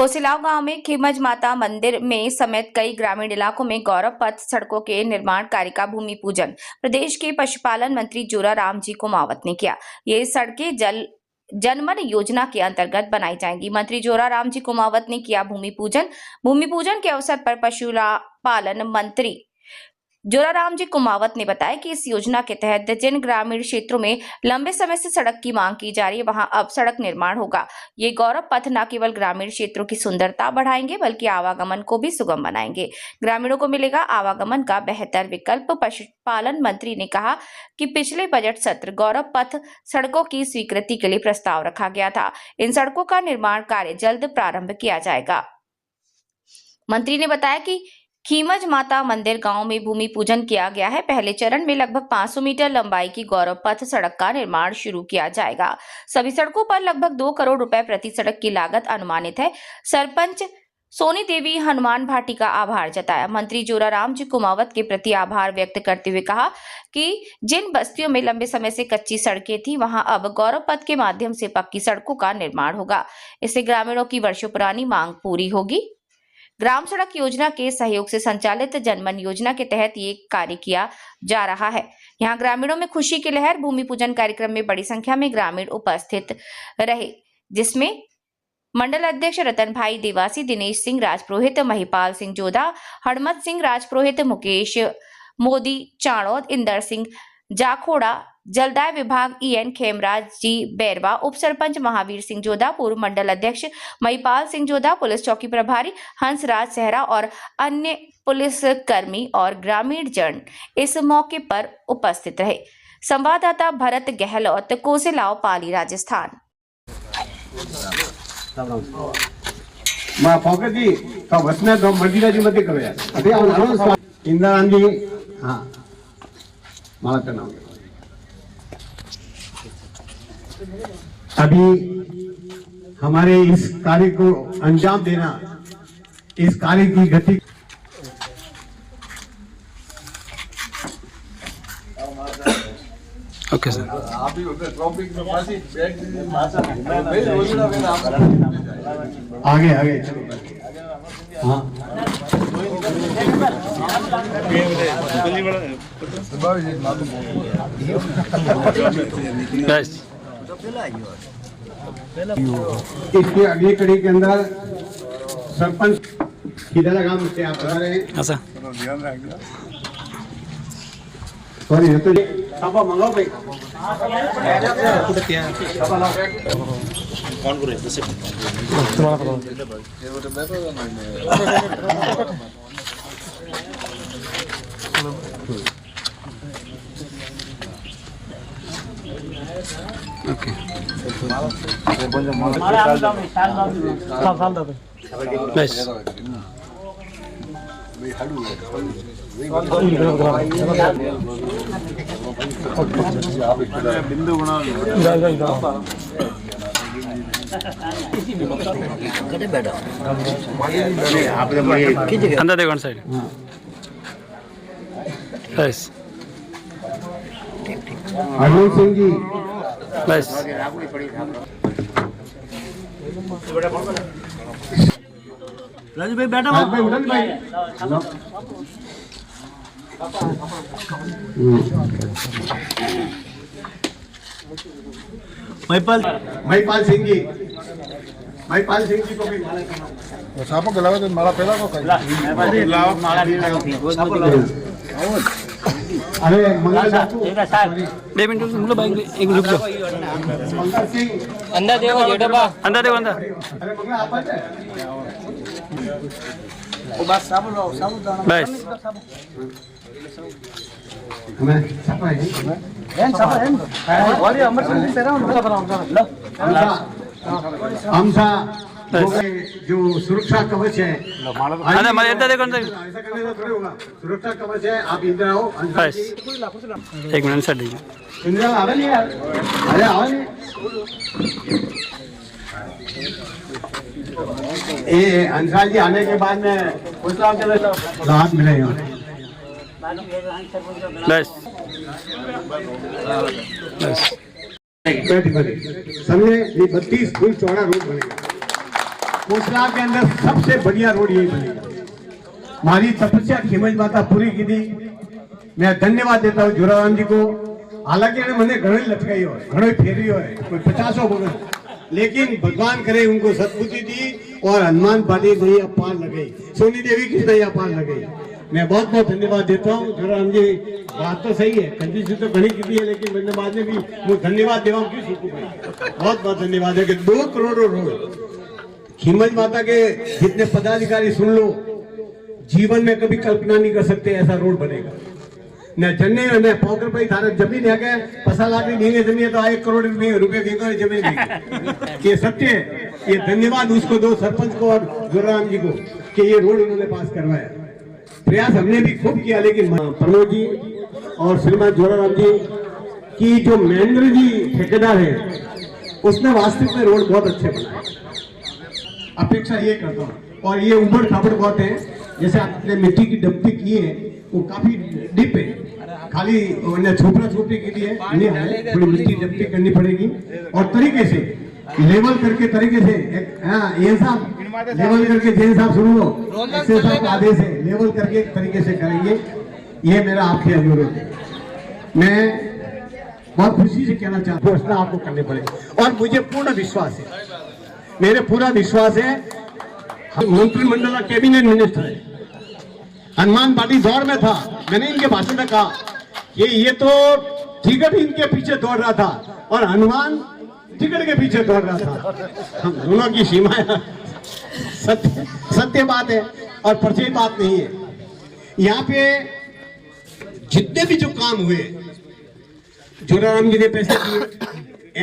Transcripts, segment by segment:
कोसिलाव गांव में खीमज माता मंदिर में समेत कई ग्रामीण इलाकों में गौरव पथ सड़कों के निर्माण कार्य का भूमि पूजन प्रदेश के पशुपालन मंत्री जोराराम जी कुमावत ने किया। ये सड़कें जनमन योजना के अंतर्गत बनाई जाएंगी। मंत्री जोराराम जी कुमावत ने किया भूमि पूजन के अवसर पर पशुपालन मंत्री जोराराम जी कुमावत ने बताया कि इस योजना के तहत जिन ग्रामीण क्षेत्रों में लंबे समय से सड़क की मांग की जा रही है वहां अब सड़क निर्माण होगा। ये गौरव पथ न केवल ग्रामीण क्षेत्रों की सुंदरता बढ़ाएंगे बल्कि आवागमन को भी सुगम बनाएंगे। ग्रामीणों को मिलेगा आवागमन का बेहतर विकल्प। पशुपालन मंत्री ने कहा कि पिछले बजट सत्र गौरव पथ सड़कों की स्वीकृति के लिए प्रस्ताव रखा गया था। इन सड़कों का निर्माण कार्य जल्द प्रारंभ किया जाएगा। मंत्री ने बताया कि खीमज माता मंदिर गांव में भूमि पूजन किया गया है। पहले चरण में लगभग 500 मीटर लंबाई की गौरव पथ सड़क का निर्माण शुरू किया जाएगा। सभी सड़कों पर लगभग 2 करोड़ रुपए प्रति सड़क की लागत अनुमानित है। सरपंच सोनी देवी हनुमान भाटी का आभार जताया। मंत्री जोराराम जी कुमावत के प्रति आभार व्यक्त करते हुए कहा कि जिन बस्तियों में लंबे समय से कच्ची सड़कें थी वहां अब गौरव पथ के माध्यम से पक्की सड़कों का निर्माण होगा। इससे ग्रामीणों की वर्षों पुरानी मांग पूरी होगी। ग्राम सड़क योजना के सहयोग से संचालित जनमन योजना के तहत ये कार्य किया जा रहा है। यहाँ ग्रामीणों में खुशी की लहर। भूमि पूजन कार्यक्रम में बड़ी संख्या में ग्रामीण उपस्थित रहे, जिसमें मंडल अध्यक्ष रतन भाई देवासी, दिनेश सिंह राजपुरोहित, महिपाल सिंह जोधा, हरमत सिंह राजपुरोहित, मुकेश मोदी चाणोद, इंदर सिंह जाखोड़ा, जलदाय विभाग EN खेमराज जी बैरवा, उप सरपंच महावीर सिंह जोधा, पूर्व मंडल अध्यक्ष महिपाल सिंह जोधा, पुलिस चौकी प्रभारी हंसराज सहरा और अन्य पुलिस कर्मी और ग्रामीण जन इस मौके पर उपस्थित रहे। संवाददाता भरत गहलोत, कोसिलाव, पाली, राजस्थान। अभी हमारे इस कार्य को अंजाम देना, इस कार्य की गति ओके सर। आगे आगे हाँ इसके अगली कड़ी के अंदर सरपंच किधर काम से आप बता रहे हैं। सॉरी तो सापा मंगाओ भाई कौन करे जैसे तुम्हारा ओके बस बिंदु गुणा अंदर देखो साइड बस हरमन सिंह जी बस राजू भाई बैठा भाई उठन भाई महिपाल सिंह जी को भी माला सापों के अलावा तो माला पहला को अरे मंगल 2 मिनट मतलब भाई एक रुक जाओ मंगल सिंह अंदर देखो जेठा बा अंदर देखो अंदर अरे मंगल आप आ वो बस साबुन लो साबुन दाना बस हमें छपा है एन साबुन है और ये अमर सिंह तेरा उनका बनाओ लो हमसा जो सुरक्षा कवच है अंदर मारे अंदर देखो अंदर ऐसा करने से थोड़ी होगा। सुरक्षा कवच है, आप इधर आओ। बस 1 मिनट सर दीजिए इंदिरा आवे नहीं यार, अरे आओ नहीं। ये अंसार जी आने के बाद में कुछ राहत मिलेगा। बस बस समझे, ये 32 फुट चौड़ा रोड बनेगा। कोसला के अंदर सबसे बढ़िया रोड यही बनेगा। हमारी तपस्या खीमज माता पूरी की थी। मैं धन्यवाद देता हूँ जोराराम जी को। हालांकि मैंने घणो लटकाई हो, घणो फेरी हो, कोई 50 बगल, लेकिन भगवान करे उनको सद्बुद्धि दी और हनुमान बाड़ी नैया पार लगाई, सोनी देवी की नैया पार लगाई। मैं बहुत बहुत धन्यवाद देता हूँ जोराराम जी। बात तो सही है, कंजूसी तो घनी की है, लेकिन मैंने बाद में भी वो धन्यवाद देवा क्यों सूखू भाई, बहुत बहुत धन्यवाद है कि 2 करोड़ रोड खीमज माता के जितने पदाधिकारी सुन लो, जीवन में कभी कल्पना नहीं कर सकते ऐसा रोड बनेगा। न जन्ने न पौकर भाई थारा जमीन है के 50 लाख की देंगे जमीन तो 1 करोड़ रुपए देंगे जमीन देंगे। ये सत्य है। ये धन्यवाद उसको दो, सरपंच को और जोराराम जी को, कि ये रोड उन्होंने पास करवाया। प्रयास हमने भी खूब किया, लेकिन प्रमोद जी और श्रीमान जोराराम जी की जो महेंद्र जी ठेकेदार है, उसने वास्तविक में रोड बहुत अच्छे बनाए। अपेक्षा ये करता हूँ। और ये उबड़ खाबड़ बहुत है, जैसे आपने मिट्टी की डब्बी की है वो काफी डीप है, खाली छोपरा छोपरी के लिए थोड़ी मिट्टी डब्बी करनी पड़ेगी और तरीके से लेवल करके तरीके से ये साहब लेवल करके जैन साहब सुन लो, ऐसे साहब आदेश है, लेवल करके तरीके से करेंगे। ये मेरा आपसे अनुरोध है। मैं बहुत खुशी से कहना चाहता हूँ, घोषणा आपको करनी पड़ेगी और मुझे पूर्ण विश्वास है, मेरे पूरा विश्वास है। मंत्रिमंडल का कैबिनेट मिनिस्टर है, हनुमान बाड़ी दौड़ में था। मैंने इनके भाषण में कहा कि ये तो टिकट इनके पीछे दौड़ रहा था और हनुमान टिकट के पीछे दौड़ रहा था। हम दोनों की सीमाएं सत्य बात है और परिचय बात नहीं है। यहाँ पे जितने भी जो काम हुए, जोराराम जी ने पैसे दिए,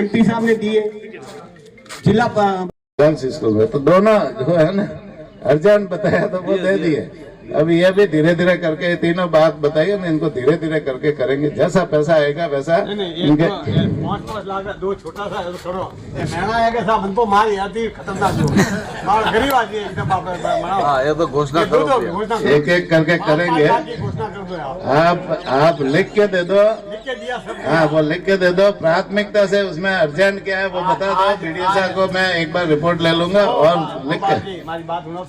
MP साहब ने दिए, जिला स्कूल में तो दोनों जो है ना अर्जेंट बताया तो वो दे दिए। अब ये भी धीरे धीरे करके तीनों बात बताइए ना, इनको धीरे धीरे करके करेंगे, जैसा पैसा आएगा वैसा इनके 5-5 लाख दो छोटा सा करो, महंगा है कैसा मन तो मार यादी खतरनाक गरीब आदमी एकदम। हाँ ये तो घोषणा करो, एक एक करके करेंगे। आप लिख के दे दो, हाँ वो लिख के दे दो, प्राथमिकता से उसमें अर्जेंट क्या है वो बता दो। BDO साहब को मैं एक बार रिपोर्ट ले लूंगा और लिख के हमारी बात सुनो।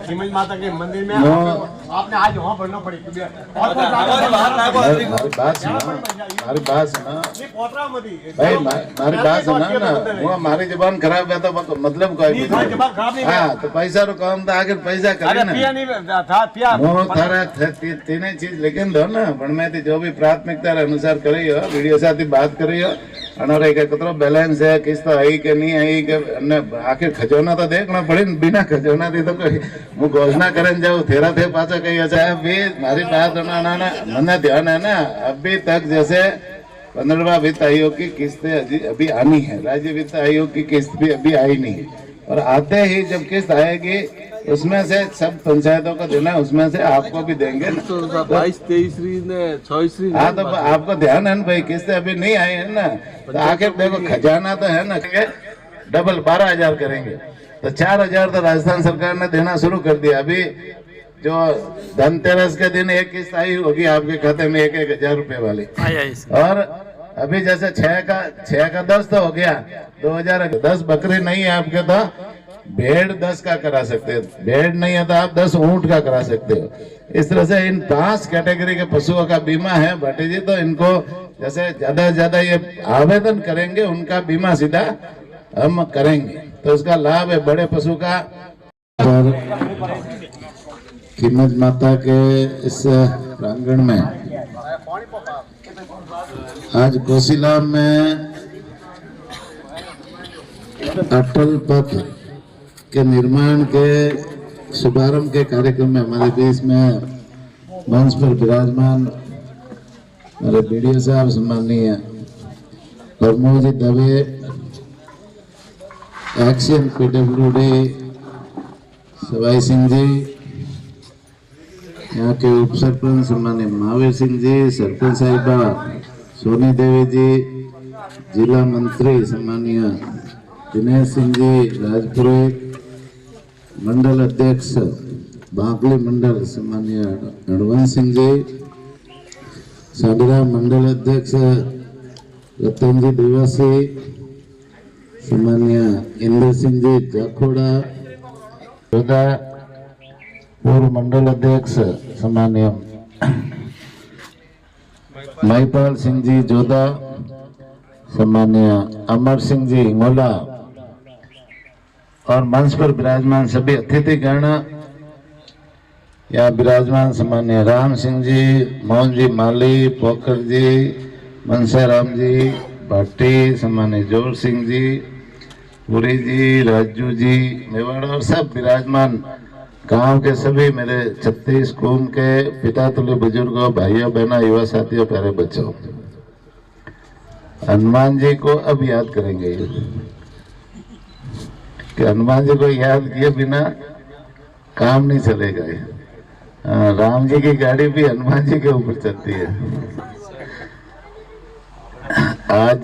खीमज माता के मंदिर में आपने आज वहाँ बढ़ना पड़ेगी। हमारी बात सुना भाई, हमारी बात सुना ना, वो हमारी जबान खराब है तो मतलब कोई हाँ तो पैसा रो काम था, आखिर पैसा करे ना वो थारा तीन चीज लेकिन दो ना बनमें जो भी प्राथमिकता अनुसार करी हो, BDO साथ बात करी हो अनारे के कतरो बैलेंस है, किस्त आई के नहीं आई के, आखिर खजौना तो देखना पड़े, बिना खजौना दी तो कोई वो घोषणा करें जाओ तेरा थे पाचा कही अच्छा। अभी हमारी बात मैंने ध्यान है ना, अभी तक जैसे 15वां वित्त आयोग की किस्तें अभी आनी है, राज्य वित्त आयोग की किस्त भी अभी आई नहीं है और आते ही जब किस्त आएगी उसमें से सब पंचायतों को देना, उसमें से आपको भी देंगे ना। 22, 23, हाँ तो आपको ध्यान है ना भाई, किस्तें अभी नहीं आई है ना, तो आखिर देखो खजाना तो है ना, डबल 12,000 करेंगे तो 4,000 तो राजस्थान सरकार ने देना शुरू कर दिया। अभी जो धनतेरस के दिन एक किस्त आई होगी आपके खाते में 1,000 रुपए वाली, और अभी जैसे 6 का 10 तो हो गया, 2010 बकरी नहीं है आपके तो भेड़ 10 का करा सकते हो, भेड़ नहीं है तो आप 10 ऊंट का करा सकते हो। इस तरह से इन 5 कैटेगरी के पशुओं का बीमा है भाटी जी, तो इनको जैसे ज्यादा से ज्यादा ये आवेदन करेंगे उनका बीमा सीधा हम करेंगे, तो उसका लाभ है बड़े पशु का। खीमज माता के इस प्रांगण में आज कोसिला में अटल पथ के निर्माण के शुभारंभ के कार्यक्रम में हमारे देश में मंच पर विराजमान हमारे BDO साहब सम्माननीय प्रमोद जी दवे, एक्शन PWD सवाई सिंह जी, यहाँ के उप सरपंच सम्माननीय महावीर सिंह जी, सरपंच साहिबा सोनी देवी जी, जिला मंत्री सम्माननीय दिनेश सिंह जी राजपुरोहित, मंडल अध्यक्ष बांकली मंडल सम्माननीय रणवंत सिंह जी, साडरा मंडल अध्यक्ष रतन जी दिवासी, सम्माननीय इंद्र सिंह जी जाखोड़ा, जोधा पूर्व मंडल अध्यक्ष सम्मान्य महिपाल सिंह जी जोधा, सम्मान्य अमर सिंह जी हिंगोला और मंच पर विराजमान सभी अतिथिगण, यहाँ विराजमान सम्मान्य राम सिंह जी, मोहन जी माली, पोखर जी, मनसाराम जी भाटी, सम्मान्य जोर सिंह जी, पुरी जी, राजू जी मेवाड़ा और सब विराजमान गांव के सभी मेरे 36 कुम के पिता तुल्य बुजुर्गों, भाइयों बहनों, युवा साथियों, प्यारे बच्चों, हनुमान जी को अब याद करेंगे कि हनुमान जी को याद किए बिना काम नहीं चलेगा। राम जी की गाड़ी भी हनुमान जी के ऊपर चलती है। आज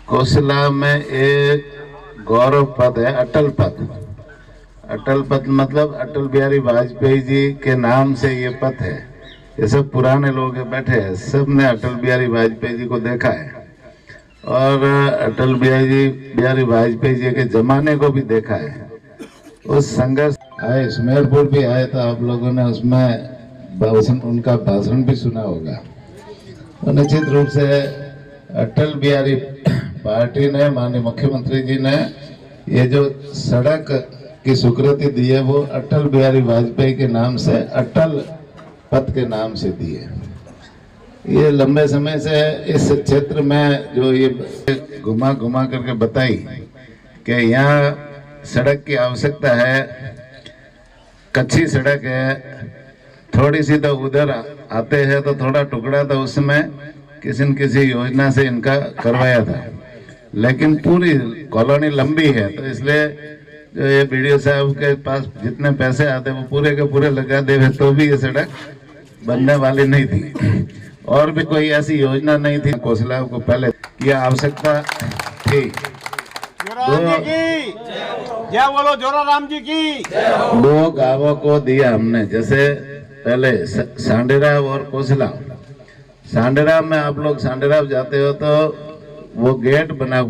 कौशला में एक गौरव पद है, अटल पद। अटल पद मतलब अटल बिहारी वाजपेयी जी के नाम से ये पद है। ये सब पुराने लोग बैठे हैं, सब ने अटल बिहारी वाजपेयी जी को देखा है और अटल बिहारी वाजपेयी जी के जमाने को भी देखा है। उस संघर्ष आए, सुमेरपुर भी आए तो आप लोगों ने उसमें उनका भाषण भी सुना होगा। तो निश्चित रूप से अटल बिहारी पार्टी ने, माननीय मुख्यमंत्री जी ने ये जो सड़क की स्वीकृति दी है वो अटल बिहारी वाजपेयी के नाम से, अटल पथ के नाम से दी है। ये लंबे समय से इस क्षेत्र में जो ये घुमा घुमा करके बताई कि यहाँ सड़क की आवश्यकता है, कच्ची सड़क है, थोड़ी सी तो उधर आते हैं तो थोड़ा टुकड़ा था, उसमें किसी न किसी योजना से इनका करवाया था, लेकिन पूरी कॉलोनी लंबी है तो इसलिए जो ये बीडीओ साहब के पास जितने पैसे आते वो पूरे के पूरे लगा दे तो भी ये सड़क बनने वाली नहीं थी और भी कोई ऐसी योजना नहीं थी। कौशला को पहले ये आवश्यकता थी। दो गांवों को दिया हमने, जैसे पहले सांडेरा और कोसला। सांडेरा में आप लोग सांडेरा जाते हो तो वो गेट बना